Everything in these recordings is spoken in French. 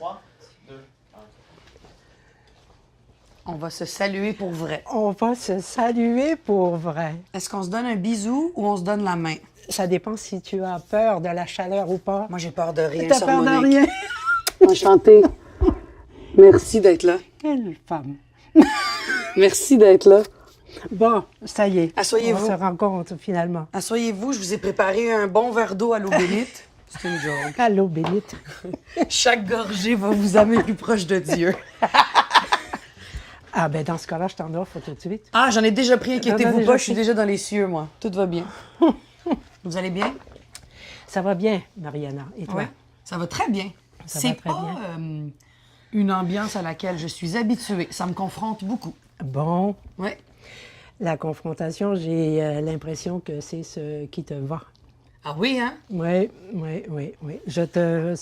3, 2, 1. On va se saluer pour vrai. On va se saluer pour vrai. Est-ce qu'on se donne un bisou ou on se donne la main? Ça dépend si tu as peur de la chaleur ou pas. Moi, j'ai peur de rien. T'as sur peur de Monique. rien. Enchantée. Merci d'être là. Quelle femme. Merci d'être là. Bon, ça y est. Asseyez-vous. On se rencontre finalement. Asseyez-vous, je vous ai préparé un bon verre d'eau à l'eau bénite. C'est une joke. Allô, bénite. Chaque gorgée va vous amener plus proche de Dieu. Ah, ben dans ce cas-là, je t'en offre tout de suite. Ah, j'en ai déjà pris, T'en inquiétez-vous as déjà pas, je suis pris. déjà dans les cieux, moi. Tout va bien. Vous allez bien? Ça va bien, Mariana. Et toi? Oui. Ça va très bien. Ça C'est va très pas une ambiance à laquelle je suis habituée. Ça me confronte beaucoup. Bon, Oui. la confrontation, j'ai l'impression que c'est ce qui te va. Ah oui, hein? Oui, oui, oui, oui. Je te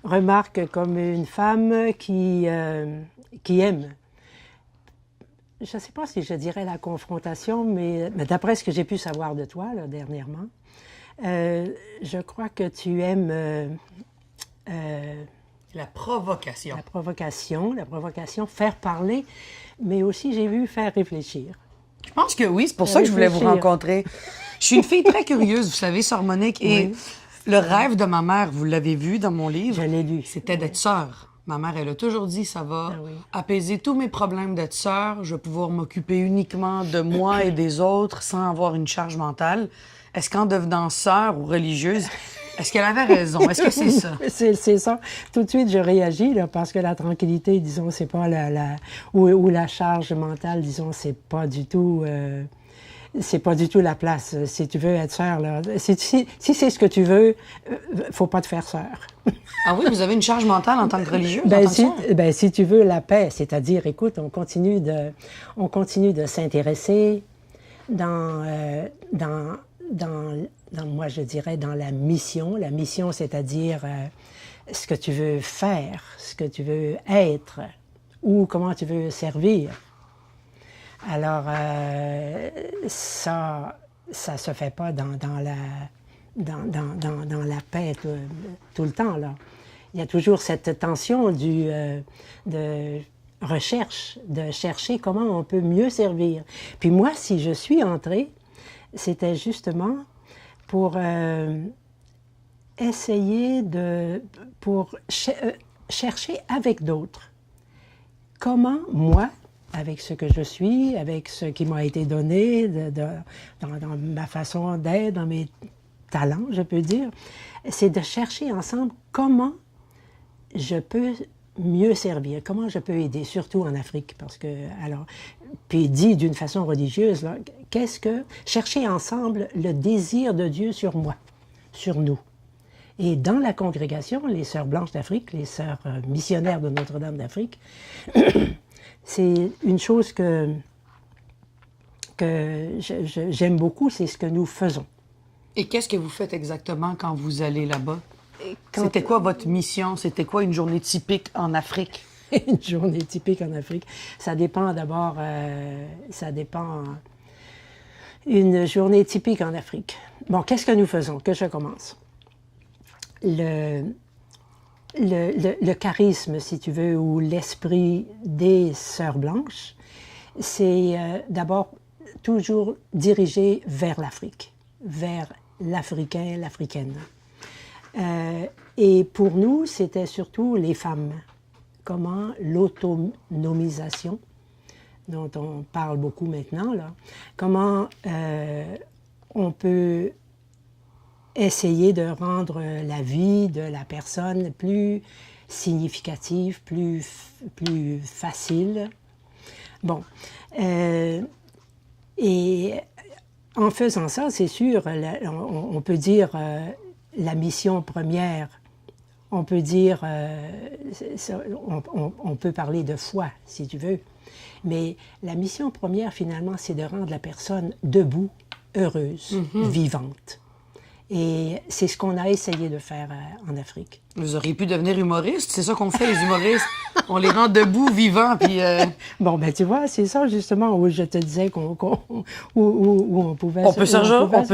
remarque comme une femme qui aime. Je ne sais pas si je dirais la confrontation, mais d'après ce que j'ai pu savoir de toi là, dernièrement, je crois que tu aimes La provocation. la provocation, faire parler, mais aussi j'ai vu faire réfléchir. Je pense que oui, c'est pour ça que je voulais vous Réfléchir. rencontrer. Je suis une fille très curieuse, vous savez, sœur Monique, et Oui. le rêve de ma mère, vous l'avez vu dans mon livre, Je l'ai lu. c'était d'être sœur. Ma mère, elle a toujours dit, ça va Ah oui. apaiser tous mes problèmes d'être sœur, je vais pouvoir m'occuper uniquement de moi et des autres sans avoir une charge mentale. Est-ce qu'en devenant sœur ou religieuse, est-ce qu'elle avait raison? Est-ce que c'est ça? C'est ça. Tout de suite, je réagis là, parce que la tranquillité, disons, c'est pas ou la charge mentale, disons, c'est pas du tout la place. Si tu veux être sœur, là, si c'est ce que tu veux, faut pas te faire sœur. Ah oui, vous avez une charge mentale en tant que religieuse? en tant que sœur? Si tu veux la paix, c'est-à-dire, écoute, on continue de s'intéresser dans, moi, je dirais, dans la mission. La mission, c'est-à-dire ce que tu veux faire, ce que tu veux être, ou comment tu veux servir. Alors, ça se fait pas dans la paix tout le temps, là. Il y a toujours cette tension de recherche, de chercher comment on peut mieux servir. Puis moi, si je suis entrée, c'était justement pour essayer pour chercher avec d'autres. Comment moi, avec ce que je suis, avec ce qui m'a été donné, dans ma façon d'être, dans mes talents, je peux dire, c'est de chercher ensemble comment je peux mieux servir, comment je peux aider, surtout en Afrique, parce que, alors, puis dit d'une façon religieuse, là, chercher ensemble le désir de Dieu sur moi, sur nous. Et dans la congrégation, les Sœurs Blanches d'Afrique, les Sœurs missionnaires de Notre-Dame d'Afrique, c'est une chose que j'aime beaucoup, c'est ce que nous faisons. Et qu'est-ce que vous faites exactement quand vous allez là-bas? Quand- C'était quoi votre mission? C'était quoi une journée typique en Afrique? Une journée typique en Afrique, ça dépend d'abord, une journée typique en Afrique. Bon, qu'est-ce que nous faisons? Que je commence. Le charisme, si tu veux, ou l'esprit des Sœurs Blanches, c'est d'abord toujours dirigé vers l'Afrique, vers l'Africain, l'Africaine. Et pour nous, c'était surtout les femmes. Comment l'autonomisation, dont on parle beaucoup maintenant, là, comment on peut essayer de rendre la vie de la personne plus significative, plus facile. Bon. Et en faisant ça, c'est sûr, on peut dire la mission première, on peut dire, on peut parler de foi, si tu veux, mais la mission première, finalement, c'est de rendre la personne debout, heureuse, vivante. Et c'est ce qu'on a essayé de faire en Afrique. Vous auriez pu devenir humoriste, c'est ça qu'on fait, les humoristes. On les rend debout, vivants, puis... Bon, ben tu vois, c'est ça justement où je te disais où on pouvait... On peut se rejoindre. On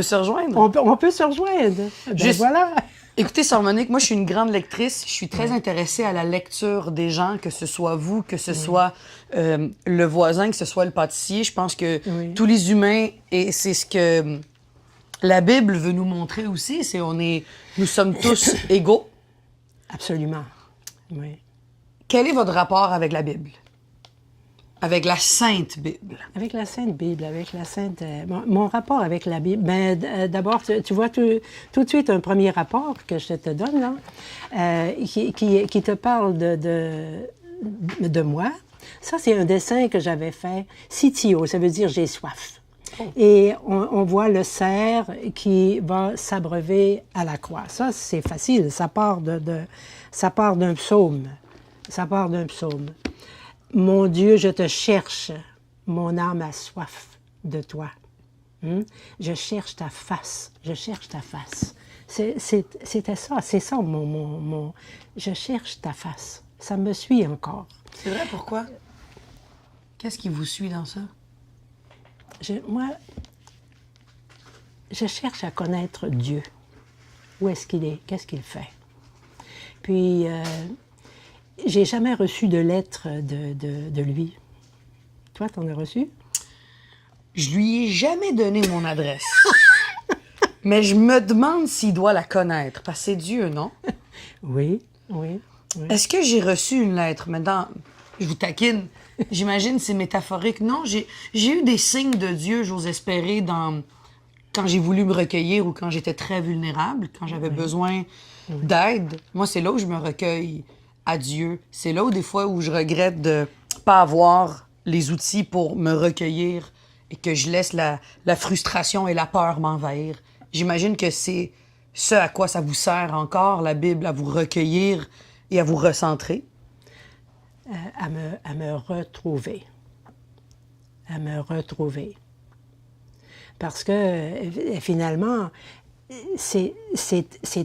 peut se rejoindre. Ben Juste- voilà. Écoutez, Sœur Monique, moi, je suis une grande lectrice. Je suis très intéressée à la lecture des gens, que ce soit vous, que ce soit le voisin, que ce soit le pâtissier. Je pense que tous les humains, et c'est ce que la Bible veut nous montrer aussi, nous sommes tous égaux. Absolument. Oui. Quel est votre rapport avec la Bible? Avec la Sainte Bible? Avec la Sainte Bible, avec la Sainte... mon rapport avec la Bible, d'abord, tu vois tout de suite un premier rapport que je te donne, là, qui te parle de moi. Ça, c'est un dessin que j'avais fait. Sitio, ça veut dire j'ai soif. Oh. Et on voit le cerf qui va s'abreuver à la croix. Ça, c'est facile. Ça part d'un psaume. Ça part d'un psaume. Mon Dieu, je te cherche, mon âme a soif de toi. Je cherche ta face, je cherche ta face. C'était ça, c'est ça mon... Je cherche ta face. Ça me suit encore. C'est vrai, pourquoi? Qu'est-ce qui vous suit dans ça? Moi, je cherche à connaître Dieu. Où est-ce qu'il est? Qu'est-ce qu'il fait? Puis... j'ai jamais reçu de lettre de lui. Toi, t'en as reçu? Je lui ai jamais donné mon adresse. Mais je me demande s'il doit la connaître, parce que c'est Dieu, non? Oui. Est-ce que j'ai reçu une lettre? Maintenant, je vous taquine. J'imagine c'est métaphorique. Non, j'ai eu des signes de Dieu, j'ose espérer, quand j'ai voulu me recueillir ou quand j'étais très vulnérable, quand j'avais besoin d'aide. Moi, c'est là où je me recueille à Dieu. C'est là où des fois où je regrette de pas avoir les outils pour me recueillir et que je laisse la frustration et la peur m'envahir. J'imagine que c'est ce à quoi ça vous sert encore, la Bible, à vous recueillir et à vous recentrer. À me retrouver. À me retrouver. Parce que finalement, c'est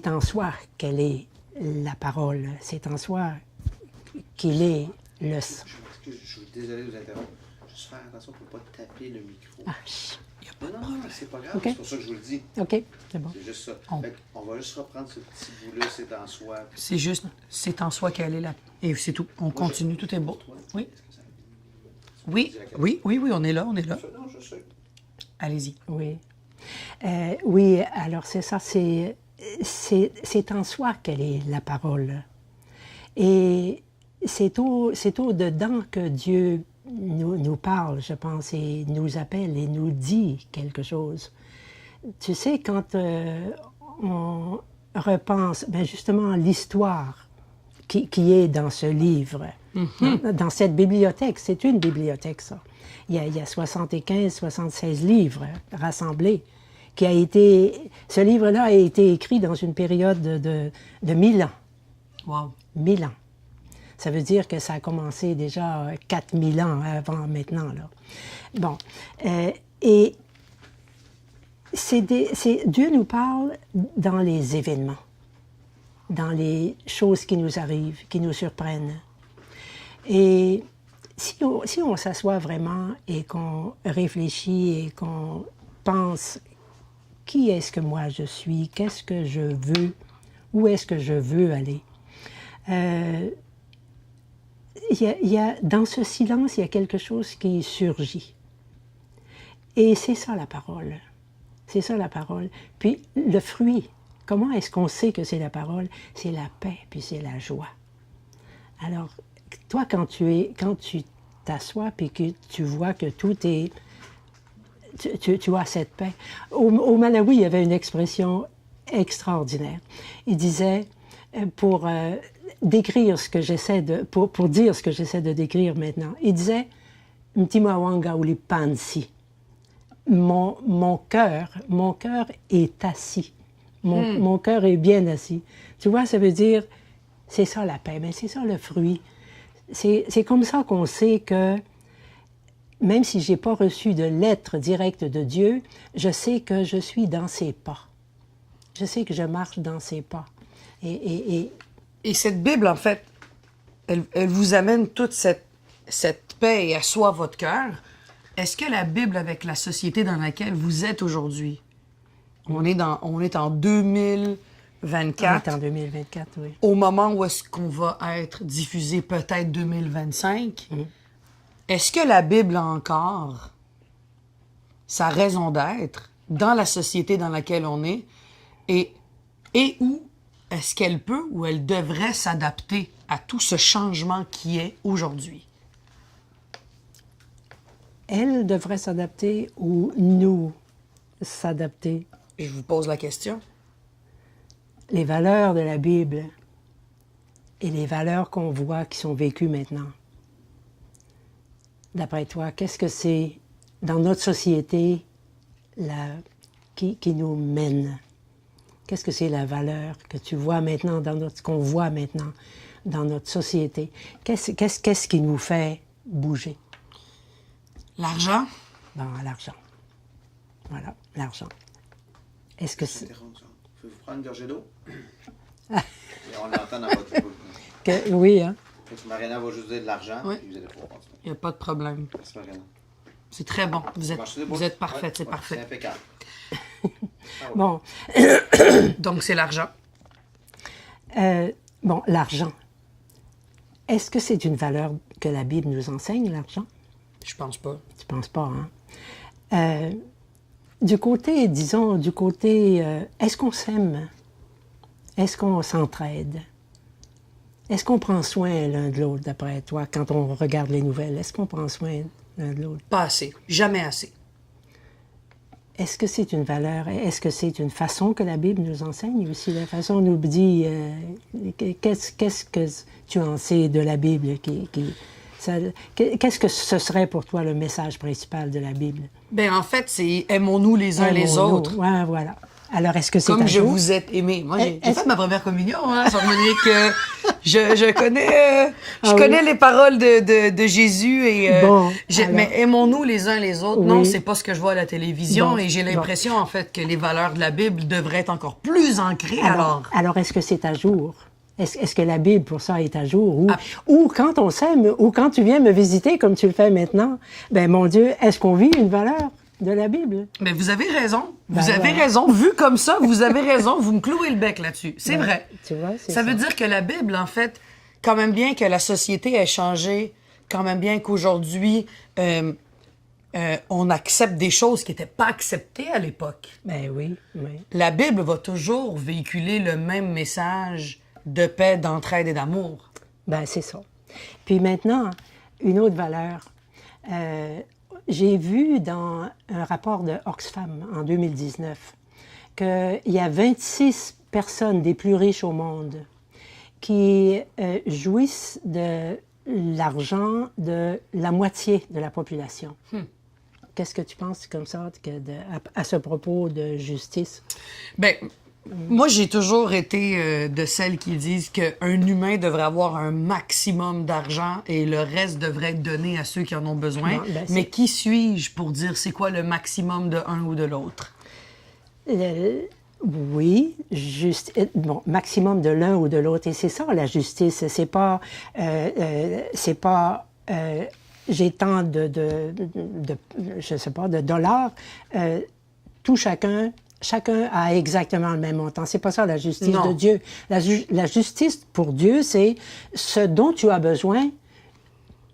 en soi qu'elle est la parole. C'est en soi qu'il est le... Je suis désolé de vous interrompre. Juste faire attention pour ne pas taper le micro. Ah, non, c'est pas grave. Okay. C'est pour ça que je vous le dis. OK, c'est bon. C'est juste ça. On va juste reprendre ce petit bout-là, c'est en soi. C'est juste, c'est en soi qu'elle est là. Et c'est tout. On continue, tout est beau. Oui. Oui, on est là. Non, je sais. Allez-y. Oui. Oui, alors c'est ça, c'est en soi qu'elle est la parole. Et c'est au-dedans que Dieu nous parle, je pense, et nous appelle et nous dit quelque chose. Tu sais, quand on repense justement à l'histoire qui est dans ce livre, dans cette bibliothèque, c'est une bibliothèque, ça. Il y a 75, 76 livres rassemblés. Ce livre-là a été écrit dans une période de 1000 ans. Wow. 1000 ans. Ça veut dire que ça a commencé déjà 4000 ans avant maintenant, là. Bon. Et Dieu nous parle dans les événements, dans les choses qui nous arrivent, qui nous surprennent. Et si on s'assoit vraiment et qu'on réfléchit et qu'on pense qui est-ce que moi je suis, qu'est-ce que je veux, où est-ce que je veux aller, dans ce silence, il y a quelque chose qui surgit. Et c'est ça la parole. C'est ça la parole. Puis le fruit, comment est-ce qu'on sait que c'est la parole? C'est la paix, puis c'est la joie. Alors, toi, quand tu t'assois, puis que tu vois que tout est... Tu as cette paix. Au Malawi, il y avait une expression extraordinaire. Il disait, pour décrire ce que j'essaie de... Pour dire ce que j'essaie de décrire maintenant, il disait « Mtimawanga uli pansi ». Mon cœur est assis. Mon cœur est bien assis. Tu vois, ça veut dire, c'est ça la paix, mais c'est ça le fruit. C'est comme ça qu'on sait que, même si je n'ai pas reçu de lettre directe de Dieu, je sais que je suis dans ses pas. Je sais que je marche dans ses pas. Et cette Bible, en fait, elle vous amène toute cette paix et assoit votre cœur. Est-ce que la Bible, avec la société dans laquelle vous êtes aujourd'hui, on est en 2000, 2024. En 2024, oui. Au moment où est-ce qu'on va être diffusé, peut-être 2025, est-ce que la Bible a encore sa raison d'être dans la société dans laquelle on est et où est-ce qu'elle peut ou elle devrait s'adapter à tout ce changement qui est aujourd'hui? Elle devrait s'adapter ou nous s'adapter? Et je vous pose la question. Les valeurs de la Bible et les valeurs qu'on voit qui sont vécues maintenant. D'après toi, qu'est-ce que c'est dans notre société qui nous mène? Qu'est-ce que c'est la valeur que tu vois maintenant, qu'on voit maintenant dans notre société? Qu'est-ce qui nous fait bouger? L'argent? Bon, l'argent. Voilà, l'argent. Est-ce que c'est... Pouvez-vous prendre une gorgée d'eau? Et on l'entend dans votre bouche. Oui, hein? Mariana va juste dire de l'argent, Oui. puis vous allez pouvoir continuer. Il n'y a pas de problème. Merci, Mariana. C'est très bon. Vous êtes parfaite, Ouais, c'est ouais, parfait. C'est impeccable. Bon, Donc, c'est l'argent. bon, l'argent. Est-ce que c'est une valeur que la Bible nous enseigne, l'argent? Je pense pas. Tu penses pas, hein? Du côté, est-ce qu'on s'aime? Est-ce qu'on s'entraide? Est-ce qu'on prend soin l'un de l'autre, d'après toi, quand on regarde les nouvelles? Est-ce qu'on prend soin l'un de l'autre? Pas assez. Jamais assez. Est-ce que c'est une valeur? Est-ce que c'est une façon que la Bible nous enseigne aussi? La façon nous dit, qu'est-ce que tu en sais de la Bible? Qu'est-ce que ce serait pour toi le message principal de la Bible? Ben en fait, c'est aimons-nous les uns les autres. Ouais, voilà. Alors, est-ce que c'est Comme à je jour? vous ai aimé. Moi, j'ai fait ma première communion, hein, sur Monique. Je connais les paroles de Jésus et Bon, mais aimons-nous les uns les autres. Oui. Non, c'est pas ce que je vois à la télévision Bon, et j'ai bon. l'impression en fait que les valeurs de la Bible devraient être encore plus ancrées Alors, est-ce que c'est à jour? Est-ce que la Bible, pour ça, est à jour? Ah. Ou quand on s'aime, ou quand tu viens me visiter, comme tu le fais maintenant, ben mon Dieu, est-ce qu'on vit une valeur de la Bible? Mais vous avez raison. Ben Vous avez voilà. raison. Vu comme ça, vous avez raison. Vous me clouez le bec là-dessus. C'est Ben, vrai. tu vois, c'est Ça veut dire que la Bible, en fait, quand même bien que la société ait changé, quand même bien qu'aujourd'hui, on accepte des choses qui n'étaient pas acceptées à l'époque. Ben oui, oui. La Bible va toujours véhiculer le même message de paix, d'entraide et d'amour. Ben c'est ça. Puis maintenant, une autre valeur. J'ai vu dans un rapport de Oxfam en 2019 qu'il y a 26 personnes des plus riches au monde qui jouissent de l'argent de la moitié de la population. Qu'est-ce que tu penses comme ça à ce propos de justice? Ben, moi, j'ai toujours été de celles qui disent qu'un humain devrait avoir un maximum d'argent et le reste devrait être donné à ceux qui en ont besoin. Non, ben, mais qui suis-je pour dire c'est quoi le maximum de un ou de l'autre? Oui, bon, maximum de l'un ou de l'autre. Et c'est ça, la justice. C'est pas j'ai tant je sais pas, de dollars. Chacun a exactement le même montant. C'est pas ça la justice Non. de Dieu. La justice pour Dieu, c'est ce dont tu as besoin,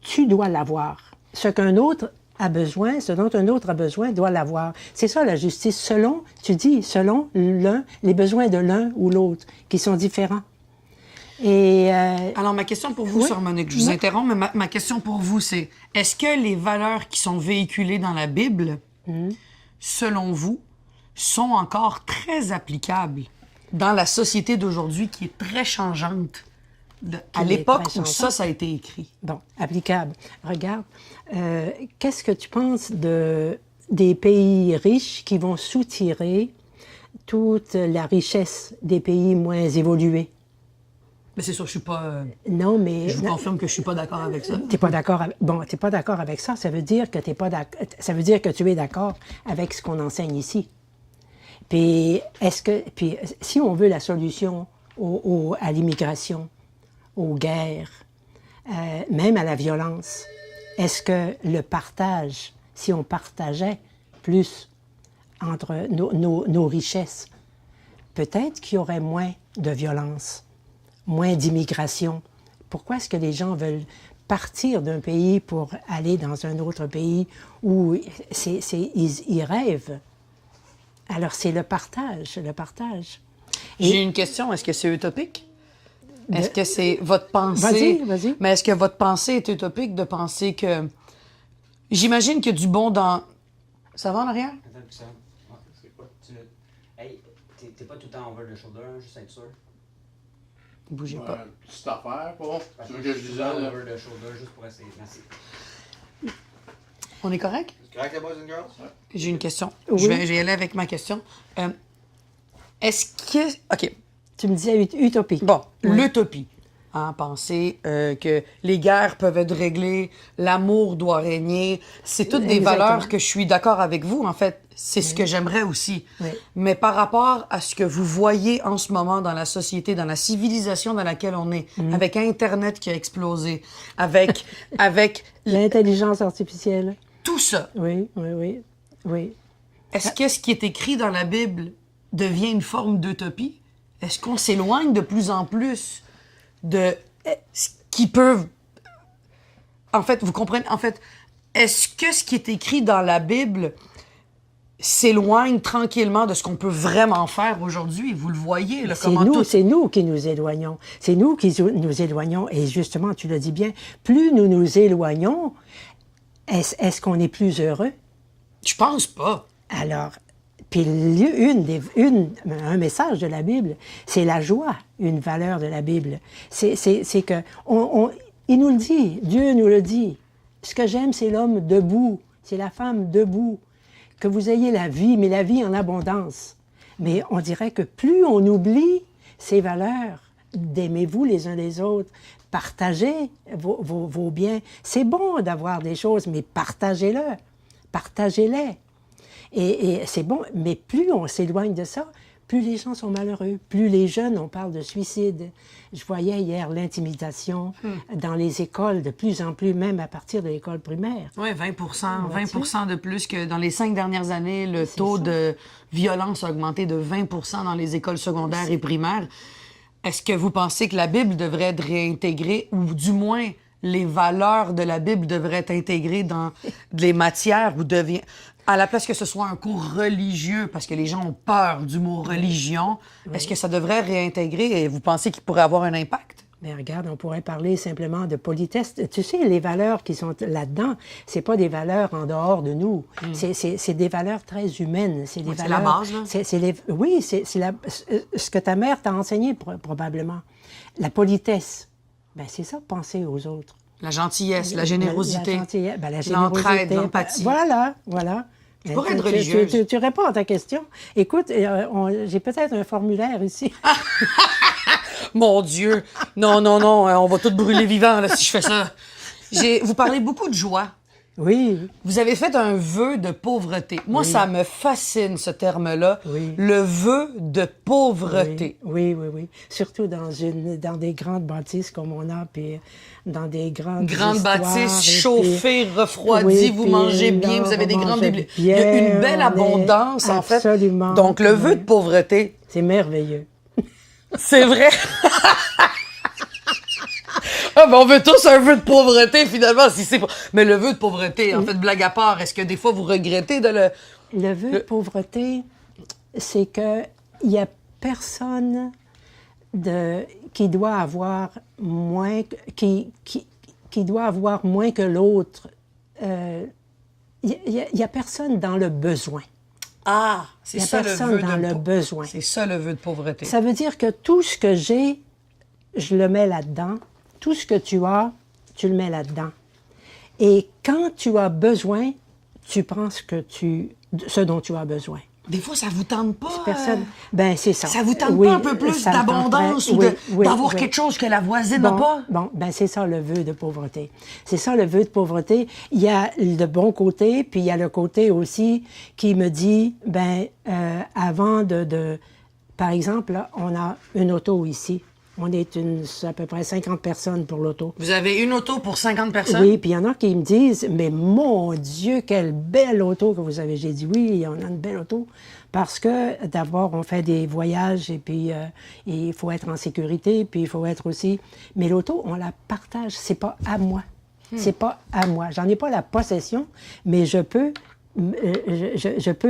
tu dois l'avoir. Ce qu'un autre a besoin, ce dont un autre a besoin, doit l'avoir. C'est ça la justice, selon les besoins de l'un ou l'autre, qui sont différents. Et Alors, ma question pour vous, Oui. Sœur Monique, je vous interromps, mais ma question pour vous, c'est est-ce que les valeurs qui sont véhiculées dans la Bible, selon vous, sont encore très applicables dans la société d'aujourd'hui qui est très changeante à est l'époque très où changeante. ça a été écrit? bon, applicable. Regarde, qu'est-ce que tu penses des pays riches qui vont soutirer toute la richesse des pays moins évolués? Mais c'est sûr, je suis pas. Non, mais Je vous confirme que je suis pas d'accord avec ça. t'es pas d'accord. T'es pas d'accord avec ça. Ça veut dire que t'es pas d'accord. Ça veut dire que tu es d'accord avec ce qu'on enseigne ici. Puis si on veut la solution à l'immigration, aux guerres, même à la violence, est-ce que le partage, si on partageait plus entre nos richesses, peut-être qu'il y aurait moins de violence, moins d'immigration. Pourquoi est-ce que les gens veulent partir d'un pays pour aller dans un autre pays où ils rêvent? Alors, c'est le partage, le partage. J'ai une question. Est-ce que c'est utopique? Est-ce que c'est votre pensée? Vas-y. Mais est-ce que votre pensée est utopique de penser que... J'imagine qu'il y a du bon dans... Ça va en arrière? Attends, puis ça. Ouais, c'est quoi? Hey, t'es pas tout le temps over the shoulder, hein, juste être sûr. Bougez pas. Petite affaire, bon. Parce Tu veux que que je je suis dise tout le temps là? over the shoulder, juste pour essayer. Merci. On est correct? C'est correct, les boys and girls? J'ai une question. Oui. Je vais y aller avec ma question. Est-ce que... OK. Tu me disais utopique. Bon, Oui. l'utopie. Hein, penser que les guerres peuvent être réglées, l'amour doit régner. C'est toutes des Exactement. valeurs que je suis d'accord avec vous. En fait, c'est ce que j'aimerais aussi. Oui. Mais par rapport à ce que vous voyez en ce moment dans la société, dans la civilisation dans laquelle on est, avec Internet qui a explosé, avec L'intelligence artificielle. tout ça, Oui, oui, oui. Oui. est-ce que ce qui est écrit dans la Bible devient une forme d'utopie? Est-ce qu'on s'éloigne de plus en plus de ce qui peut... En fait, vous comprenez? En fait, est-ce que ce qui est écrit dans la Bible s'éloigne tranquillement de ce qu'on peut vraiment faire aujourd'hui? Vous le voyez, là, comment tout... C'est nous qui nous éloignons. C'est nous qui nous éloignons. Et justement, tu le dis bien, plus nous nous éloignons, est-ce qu'on est plus heureux? Je pense pas. Alors, puis un message de la Bible, c'est la joie, une valeur de la Bible. C'est que, il nous le dit, Dieu nous le dit. Ce que j'aime, c'est l'homme debout, c'est la femme debout. Que vous ayez la vie, mais la vie en abondance. Mais on dirait que plus on oublie ces valeurs, d'aimez-vous les uns les autres, partagez vos biens. C'est bon d'avoir des choses, mais partagez-les. Partagez-les. Et c'est bon, mais plus on s'éloigne de ça, plus les gens sont malheureux. Plus les jeunes, on parle de suicide. Je voyais hier l'intimidation dans les écoles, de plus en plus, même à partir de l'école primaire. Oui, 20 de plus que dans les 5 dernières années, le taux de violence a augmenté de 20 dans les écoles secondaires et primaires. Est-ce que vous pensez que la Bible devrait être réintégrée, ou du moins les valeurs de la Bible devraient être intégrées dans les matières, ou devient... à la place que ce soit un cours religieux, parce que les gens ont peur du mot religion, est-ce que ça devrait réintégrer et vous pensez qu'il pourrait avoir un impact? Mais regarde, on pourrait parler simplement de politesse. Tu sais, les valeurs qui sont là-dedans, c'est pas des valeurs en dehors de nous. C'est des valeurs très humaines. C'est des c'est la valeurs. base, là. Oui, c'est ce que ta mère t'a enseigné probablement. La politesse. Ben c'est ça, penser aux autres. La gentillesse, la générosité, La gentillesse, ben, la générosité. l'entraide, l'empathie. Voilà. Je pourrais être Tu- religieuse. Tu réponds à ta question. Écoute, j'ai peut-être un formulaire ici. Mon Dieu! Non, on va tout brûler vivant là, si je fais ça. Vous parlez beaucoup de joie. Oui. Vous avez fait un vœu de pauvreté. Moi, ça me fascine, ce terme-là. Oui. Le vœu de pauvreté. Oui. Surtout dans des grandes bâtisses comme on a, puis dans des grandes Bâtisse, histoires, et chauffée, refroidie, oui, vous puis mangez là, bien, vous avez on des grandes mange bibliothèques. Il y a une bien, belle on est- abondance, en fait. Absolument. Donc, le vœu Oui. de pauvreté, C'est merveilleux. c'est vrai. Ah, ben on veut tous un vœu de pauvreté, finalement, si c'est pas... Mais le vœu de pauvreté, en fait, blague à part, est-ce que des fois, vous regrettez de le... Le vœu de pauvreté, c'est que il y a personne qui doit avoir moins qui doit avoir moins que l'autre. Il y a personne dans le besoin. Ah, c'est Il y a ça le personne vœu dans de le besoin. C'est ça le vœu de pauvreté. Ça veut dire que tout ce que j'ai, je le mets là-dedans. Tout ce que tu as, tu le mets là-dedans. Et quand tu as besoin, tu prends ce dont tu as besoin. Des fois, ça vous tente pas. Personne. Ben, c'est ça. Ça vous tente Oui, pas un peu plus ça me d'abondance tenterait. ou Oui, d'avoir oui. quelque chose que la voisine n'a pas? Bon, ben c'est ça le vœu de pauvreté. C'est ça le vœu de pauvreté. Il y a le bon côté, puis il y a le côté aussi qui me dit, avant par exemple, là, on a une auto ici. On est à peu près 50 personnes pour l'auto. Vous avez une auto pour 50 personnes? Oui, puis il y en a qui me disent, mais mon Dieu, quelle belle auto que vous avez. J'ai dit oui, on a une belle auto. Parce que d'abord, on fait des voyages et puis il faut être en sécurité, puis il faut être aussi... Mais l'auto, on la partage, c'est pas à moi. C'est pas à moi. J'en ai pas la possession, mais je peux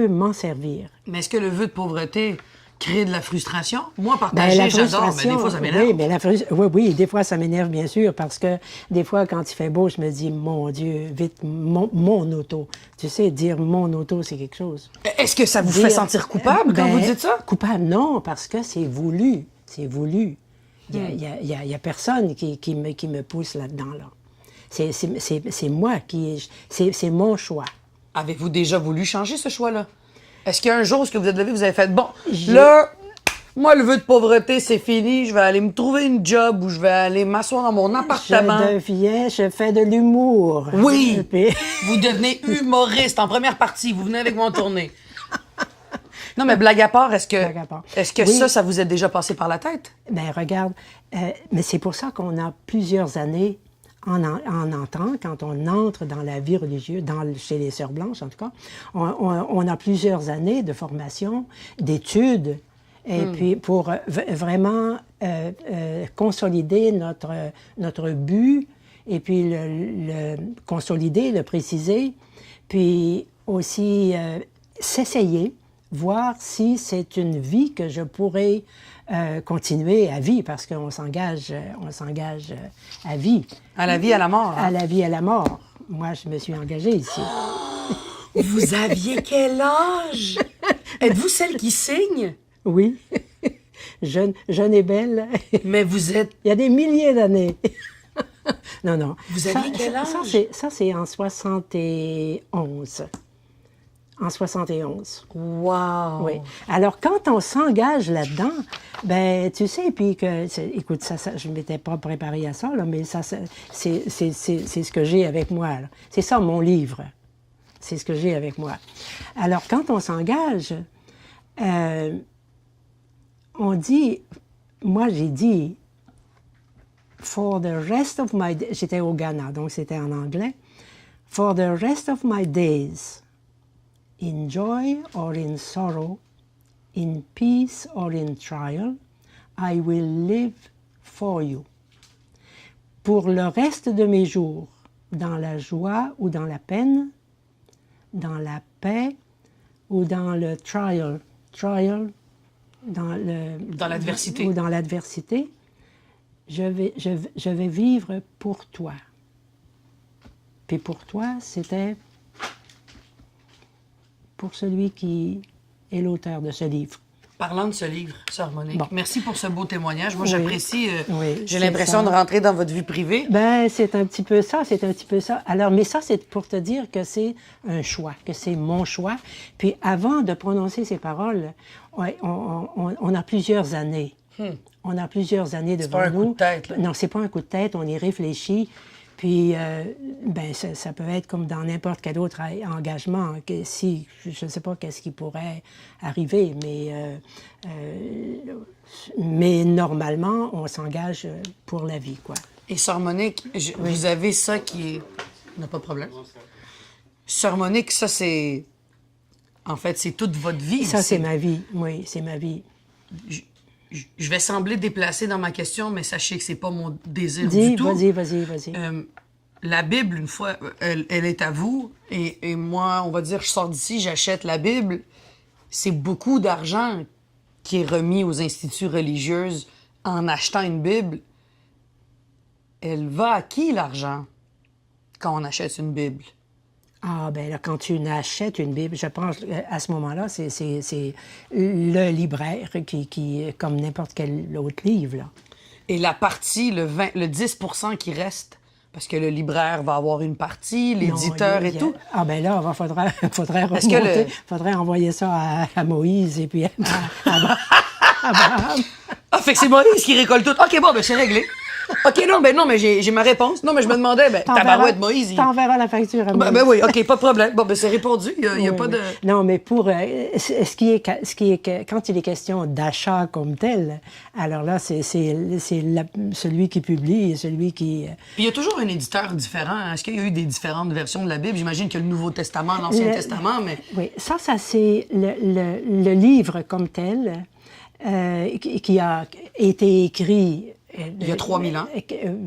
m'en servir. Mais est-ce que le vœu de pauvreté crée de la frustration? Moi, Ben, partager, la j'adore, mais frustration, des fois, ça m'énerve. oui, mais oui, des fois, ça m'énerve, bien sûr, parce que des fois, quand il fait beau, je me dis, mon Dieu, vite, mon auto. Tu sais, dire mon auto, c'est quelque chose. Est-ce que ça vous fait sentir coupable quand vous dites ça? Coupable, non, parce que c'est voulu. C'est voulu. Il y a personne qui me pousse là-dedans, là. C'est moi c'est mon choix. Avez-vous déjà voulu changer ce choix-là? Est-ce qu'il y a un jour, ce que vous êtes levé, vous avez fait, bon, là, moi, le vœu de pauvreté, c'est fini, je vais aller me trouver une job ou je vais aller m'asseoir dans mon appartement. Je fais de l'humour. Oui! Puis- Vous devenez humoriste en première partie, vous venez avec moi en tournée. Non, mais blague à part, Blague à part. est-ce que Oui. ça vous est déjà passé par la tête? Ben regarde, mais c'est pour ça qu'on a plusieurs années en entrant, quand on entre dans la vie religieuse, chez les Sœurs Blanches en tout cas, on a plusieurs années de formation, d'études, et puis pour vraiment consolider notre but, et puis le consolider, le préciser, puis aussi s'essayer, voir si c'est une vie que je pourrais continuer à vie, parce qu'on s'engage à vie. À la vie, à la mort. hein? À la vie, à la mort. Moi, je me suis engagée ici. Vous aviez quel âge? Êtes-vous celle qui signe? Oui. Jeune et belle. Mais vous êtes... Il y a des milliers d'années. Non. Vous aviez quel âge? Ça, c'est en 71. En 71. Wow! Oui. Alors, quand on s'engage là-dedans, ben, tu sais, puis que, écoute, je ne m'étais pas préparée à ça, là, mais ça, c'est ce que j'ai avec moi. là. C'est ça, mon livre. C'est ce que j'ai avec moi. Alors, quand on s'engage, on dit, moi, j'ai dit, for the rest of my days, j'étais au Ghana, donc c'était en anglais, for the rest of my days, in joy or in sorrow, in peace or in trial, I will live for you. Pour le reste de mes jours, dans la joie ou dans la peine, dans la paix ou dans le trial, Dans l'adversité. ou dans l'adversité, je vais vivre pour toi. Puis pour toi, c'était pour celui qui est l'auteur de ce livre. Parlant de ce livre, Sœur Monique, Bon. merci pour ce beau témoignage. Moi, Oui. j'apprécie. Oui, j'ai c'est l'impression ça. de rentrer dans votre vie privée. Ben, c'est un petit peu ça, Alors, mais ça, c'est pour te dire que c'est un choix, que c'est mon choix. Puis avant de prononcer ces paroles, on a plusieurs années. On a plusieurs années devant pas un nous. coup de tête, là. Non, c'est pas un coup de tête, on y réfléchit. Puis, ben, ça peut être comme dans n'importe quel autre engagement. Que si, je ne sais pas qu'est-ce qui pourrait arriver, mais normalement, on s'engage pour la vie, quoi. Et Sœur Monique, vous avez ça qui est... On n'a pas de problème. Sœur Monique, ça, c'est... En fait, c'est toute votre vie. Ça, c'est ma vie. Oui, c'est ma vie. Je vais sembler déplacé dans ma question, mais sachez que c'est pas mon désir Dis, du tout. vas-y. La Bible, une fois, elle est à vous. Et moi, on va dire, je sors d'ici, j'achète la Bible. C'est beaucoup d'argent qui est remis aux instituts religieuses en achetant une Bible. Elle va à qui, l'argent, quand on achète une Bible? Ah, ben là, quand tu achètes une Bible, je pense, à ce moment-là, c'est le libraire qui comme n'importe quel autre livre, là. Et la partie, le 10 qui reste, parce que le libraire va avoir une partie, l'éditeur et tout. Ah, ben là, faudrait Est-ce que remonter, faudrait envoyer ça à Moïse et puis à Abraham. Ah, fait que c'est Maurice qui récolte tout. OK, bon, ben c'est réglé. OK, non, mais j'ai ma réponse. Non, mais je me demandais, tabarouette, Moïse, T'enverras la facture à Moïse. Ben oui, OK, pas de problème. Bon, c'est répondu. Il y a Oui, pas de... Non, mais pour quand il est question d'achat comme tel, alors là, c'est celui qui publie et celui qui... Puis il y a toujours un éditeur différent. Est-ce qu'il y a eu des différentes versions de la Bible? J'imagine que le Nouveau Testament, l'Ancien Testament, mais... Oui, ça c'est le livre comme tel qui a été écrit... Il y a 3000 ans.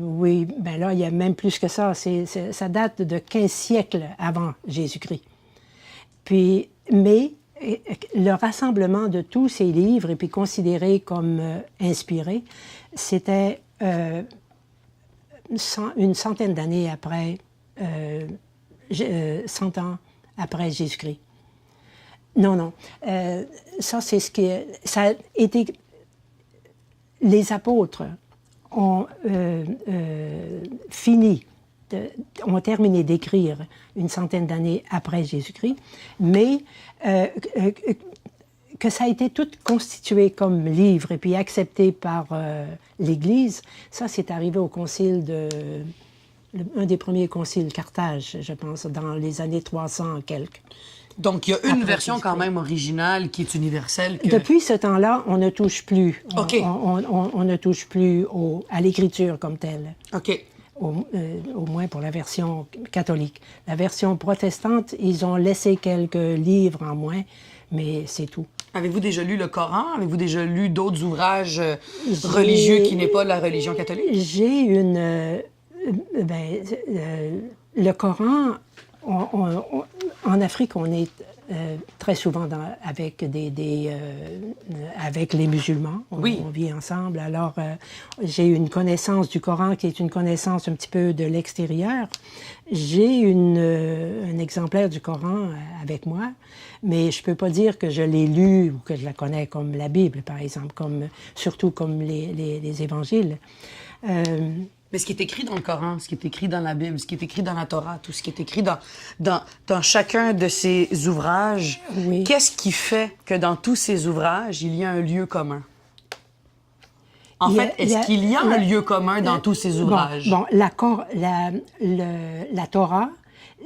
Oui, ben là, il y a même plus que ça. Ça date de 15 siècles avant Jésus-Christ. Puis, mais le rassemblement de tous ces livres, et puis considérés comme inspirés, c'était une centaine d'années après, 100 ans après Jésus-Christ. Non. Ça, c'est ce qui... Ça a été... Les apôtres ont ont terminé d'écrire une centaine d'années après Jésus-Christ, mais que ça a été tout constitué comme livre et puis accepté par l'Église, ça c'est arrivé au concile un des premiers conciles, Carthage, je pense, dans les années 300 quelques. Donc, il y a une version quand même originale qui est universelle. Depuis ce temps-là, on ne touche plus. OK. On ne touche plus à l'écriture comme telle. OK. Au moins pour la version catholique. La version protestante, ils ont laissé quelques livres en moins, mais c'est tout. Avez-vous déjà lu le Coran? Avez-vous déjà lu d'autres ouvrages religieux qui n'est pas de la religion catholique? J'ai le Coran... en Afrique, on est très souvent avec avec les musulmans. On vit ensemble. Alors, j'ai une connaissance du Coran qui est une connaissance un petit peu de l'extérieur. J'ai un exemplaire du Coran avec moi, mais je ne peux pas dire que je l'ai lu ou que je la connais comme la Bible, par exemple, surtout comme les évangiles. Mais ce qui est écrit dans le Coran, ce qui est écrit dans la Bible, ce qui est écrit dans la Torah, tout ce qui est écrit dans chacun de ces ouvrages, oui. Qu'est-ce qui fait que dans tous ces ouvrages, il y a un lieu commun? En fait, est-ce qu'il y a un lieu commun dans tous ces ouvrages? Bon, la Torah,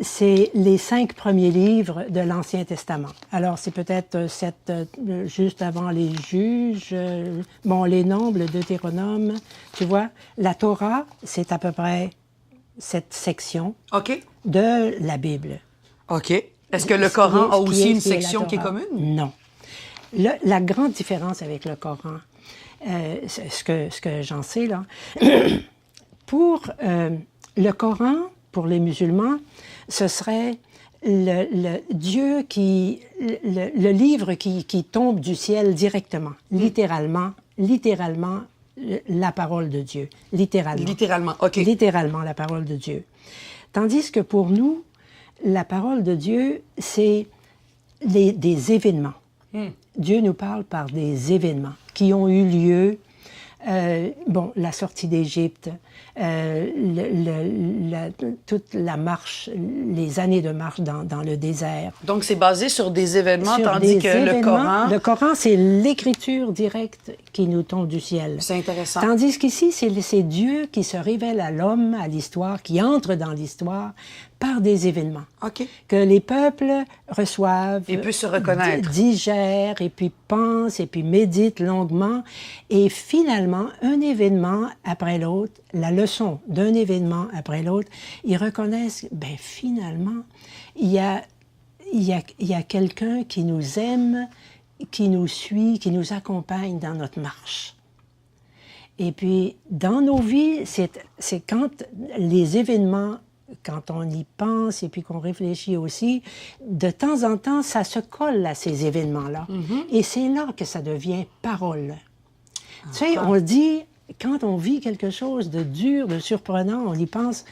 c'est les 5 premiers livres de l'Ancien Testament. Alors, c'est peut-être juste avant les Juges, les Nombres, le Deutéronome, tu vois. La Torah, c'est à peu près cette section de la Bible. OK. Est-ce que le Coran a aussi une section qui est commune? Non. La grande différence avec le Coran, ce que j'en sais, là, pour le Coran, pour les musulmans, ce serait le livre qui tombe du ciel directement, littéralement, la parole de Dieu, littéralement. Littéralement, OK. Littéralement, la parole de Dieu. Tandis que pour nous, la parole de Dieu, c'est des événements. Dieu nous parle par des événements qui ont eu lieu, la sortie d'Égypte, toute la marche, les années de marche dans le désert. Donc, c'est basé sur des événements, tandis que le Coran... Le Coran, c'est l'écriture directe qui nous tombe du ciel. C'est intéressant. Tandis qu'ici, c'est Dieu qui se révèle à l'homme, à l'histoire, qui entre dans l'histoire par des événements. OK. Que les peuples reçoivent... Et peuvent se reconnaître. Digèrent, et puis pensent, et puis méditent longuement. Et finalement, un événement après l'autre, la leçon d'un événement après l'autre, ils reconnaissent, finalement, il y a quelqu'un qui nous aime, qui nous suit, qui nous accompagne dans notre marche. Et puis, dans nos vies, c'est quand les événements, quand on y pense et puis qu'on réfléchit aussi, de temps en temps, ça se colle à ces événements-là. Et c'est là que ça devient parole. Tu sais, on dit, quand on vit quelque chose de dur, de surprenant, on y pense,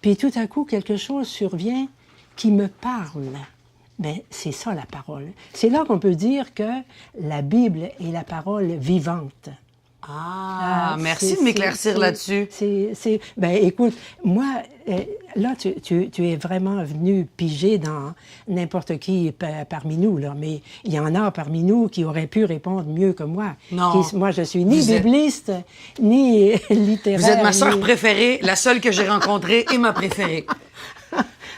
puis tout à coup, quelque chose survient qui me parle. Bien, c'est ça la parole. C'est là qu'on peut dire que la Bible est la parole vivante. Ah, merci c'est- de m'éclaircir c'est- là-dessus. Ben, écoute, moi, là, tu es vraiment venu piger dans n'importe qui parmi nous, là, mais il y en a parmi nous qui auraient pu répondre mieux que moi. Non. Moi, je suis ni Vous êtes- bibliste, ni littéraire. Vous êtes ma sœur ni- préférée, la seule que j'ai rencontrée et ma préférée.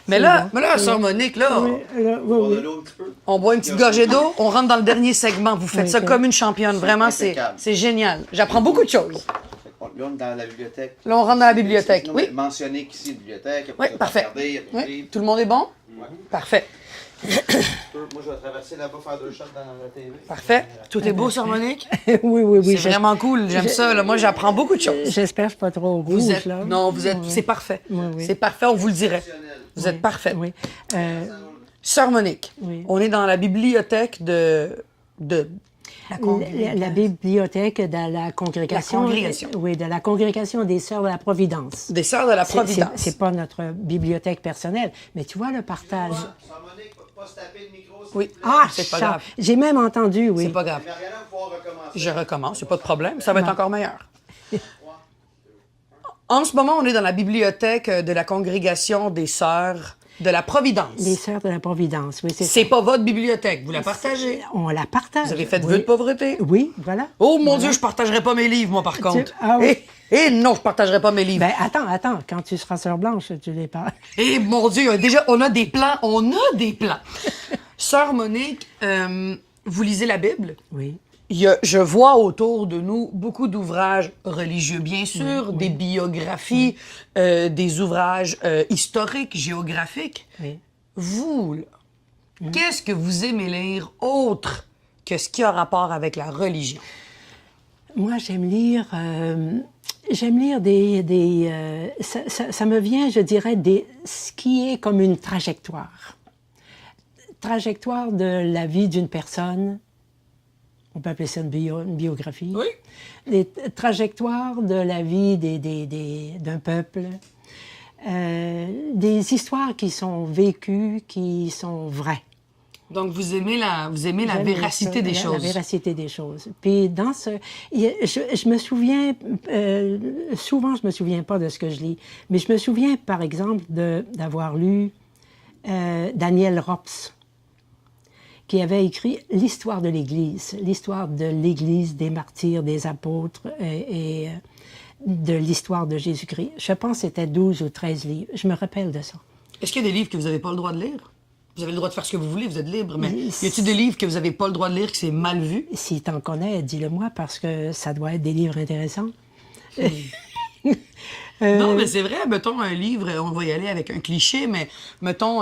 Mais C'est là, bon. sœur Monique, là, Oui, On va oui. de l'eau un petit peu. on boit une petite gorgée d'eau, on rentre dans le dernier segment. Vous faites Oui, ça ok. comme une championne. Vraiment, impeccable. c'est génial. J'apprends beaucoup de choses. Fait qu'on- Là, on est dans la bibliothèque. Là, on rentre dans la bibliothèque. Sinon, Oui. Mentionner qu'ici, bibliothèque, il y a pas Oui, de parfait. regarder, il y a des Oui. livres. Tout le monde est bon? Ouais. Parfait. Moi, je vais traverser là-bas, faire 2 shots dans la TV. Parfait. Tout est beau, sœur Monique? Oui, oui, oui. C'est vraiment cool. J'aime ça. Là. Moi, j'apprends beaucoup de choses. J'espère que je suis pas trop rouge, Vous êtes... là. Non, vous êtes... Oui. C'est parfait. Oui, oui. C'est parfait, on vous le dirait. Vous êtes parfait. Oui. Sœur Monique, Oui. on est dans la bibliothèque de La bibliothèque de la congrégation. La congrégation. Oui, de la congrégation des Sœurs de la Providence. des Sœurs de la Providence. C'est pas notre bibliothèque personnelle, mais tu vois le partage. Sœur Monique, pas se taper le micro. s'il Oui. vous plaît. Ah, c'est pas Charles, grave. j'ai même entendu, oui. C'est pas grave. Mariana va pouvoir recommencer. Je recommence, c'est pas de problème. Ça va être Non. encore meilleur. En ce moment, on est dans la bibliothèque de la congrégation des Sœurs de la Providence. Les Sœurs de la Providence, oui, c'est ça. C'est pas votre bibliothèque, vous la partagez. On la partage. Vous avez fait oui. vœu de pauvreté. Oui, voilà. Oh mon Dieu, je partagerai pas mes livres, moi, par contre. Ah oui. Non, je partagerai pas mes livres. Ben, attends, quand tu seras Sœur Blanche, tu les parles. Eh mon Dieu, déjà, on a des plans, Sœur Monique, vous lisez la Bible? Oui. Je vois autour de nous beaucoup d'ouvrages religieux, bien sûr, des biographies, des ouvrages historiques, géographiques. Oui. Vous, là, qu'est-ce que vous aimez lire autre que ce qui a rapport avec la religion? Moi, j'aime lire ça me vient, je dirais, ce qui est comme une trajectoire. Trajectoire de la vie d'une personne. On peut appeler ça une biographie. Oui. Des trajectoires de la vie d'un peuple. Des histoires qui sont vécues, qui sont vraies. Donc, vous aimez la J'aime véracité ça, des la choses. véracité des choses. Puis dans je me souviens, souvent je me souviens pas de ce que je lis, mais je me souviens par exemple d'avoir lu Daniel Rops, qui avait écrit l'histoire de l'Église, des martyrs, des apôtres et de l'histoire de Jésus-Christ. Je pense que c'était 12 ou 13 livres. Je me rappelle de ça. Est-ce qu'il y a des livres que vous n'avez pas le droit de lire? Vous avez le droit de faire ce que vous voulez, vous êtes libre, mais y a-t-il des livres que vous n'avez pas le droit de lire, que c'est mal vu? Si tu en connais, dis-le-moi, parce que ça doit être des livres intéressants. Non, mais c'est vrai, mettons un livre, on va y aller avec un cliché, mais mettons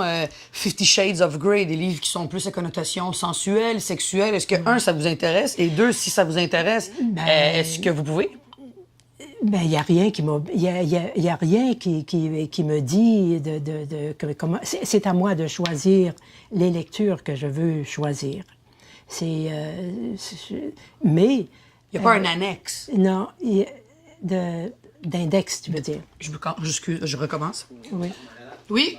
50 Shades of Grey, des livres qui sont plus à connotation sensuelle, sexuelle. Est-ce que, un, ça vous intéresse? Et deux, si ça vous intéresse, est-ce que vous pouvez? Ben, il n'y a rien qui m'a, il y a rien qui me dit comment. C'est à moi de choisir les lectures que je veux choisir. Mais Il n'y a pas un annexe. non, d'index, tu veux dire. Je recommence. Oui. Oui?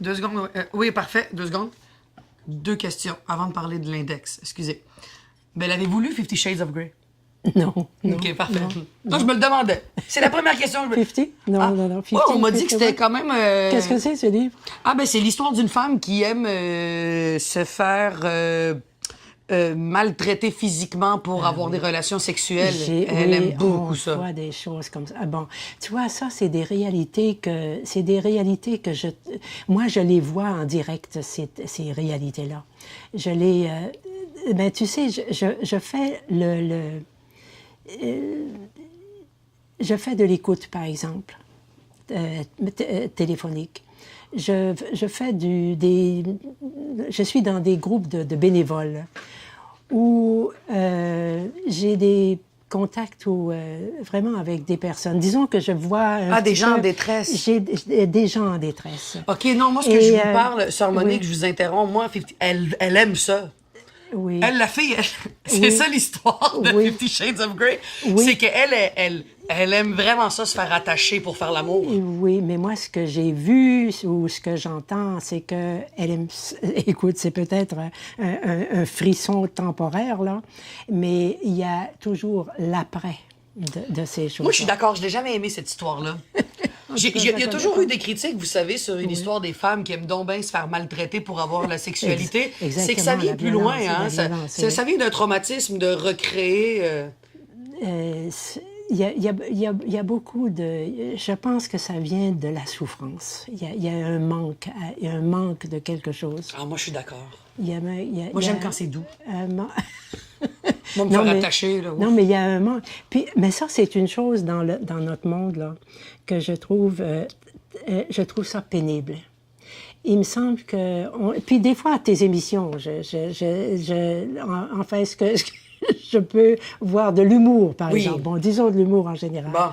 2 secondes. Oui, parfait. 2 secondes. 2 questions avant de parler de l'index. Excusez. Ben, l'avez-vous lu 50 Shades of Grey? Non. OK, parfait. Non, je me le demandais. C'est la première question. 50? Non, Ah. non, non. 50, Ouais, on m'a dit que c'était 51. quand même... Qu'est-ce que c'est, ce livre? Ah, ben c'est l'histoire d'une femme qui aime se faire maltraiter physiquement pour avoir des relations sexuelles. Elle aime beaucoup on ça. voit des choses comme ça. Ah bon, tu vois, ça, c'est des réalités que moi, je les vois en direct, ces réalités-là. Je les... ben, tu sais, je fais je fais de l'écoute, par exemple, téléphonique. Je suis dans des groupes de bénévoles où j'ai des contacts vraiment avec des personnes. Disons que je vois... Des gens en détresse. J'ai des gens en détresse. OK, non, moi, ce que Et, je vous parle, Sœur Monique, oui. je vous interromps, moi, elle aime ça. Oui. Elle, la fille, c'est Oui. ça l'histoire de Oui. 50 Shades of Grey. Oui. C'est qu'elle Elle aime vraiment ça, se faire attacher pour faire l'amour. Oui, mais moi, ce que j'ai vu ou ce que j'entends, c'est que elle aime... Écoute, c'est peut-être un frisson temporaire, là, mais il y a toujours l'après de ces choses. Moi, je suis d'accord, je n'ai jamais aimé cette histoire-là. Il y a toujours eu des critiques, vous savez, sur une histoire des femmes qui aiment donc bien se faire maltraiter pour avoir la sexualité. C'est que ça vient plus loin, hein? Ça vient d'un traumatisme de recréer... Il y a beaucoup de... Je pense que ça vient de la souffrance. Il y a un manque de quelque chose. Ah, moi, je suis d'accord. Moi, J'aime quand c'est doux. Non, me faire attacher, là. Non, mais il y a un manque. Puis, mais ça, c'est une chose dans notre monde, là, que je trouve ça pénible. Il me semble que... Puis des fois, à tes émissions, enfin, ce que je peux voir de l'humour, par exemple. Bon, disons de l'humour en général. Bon.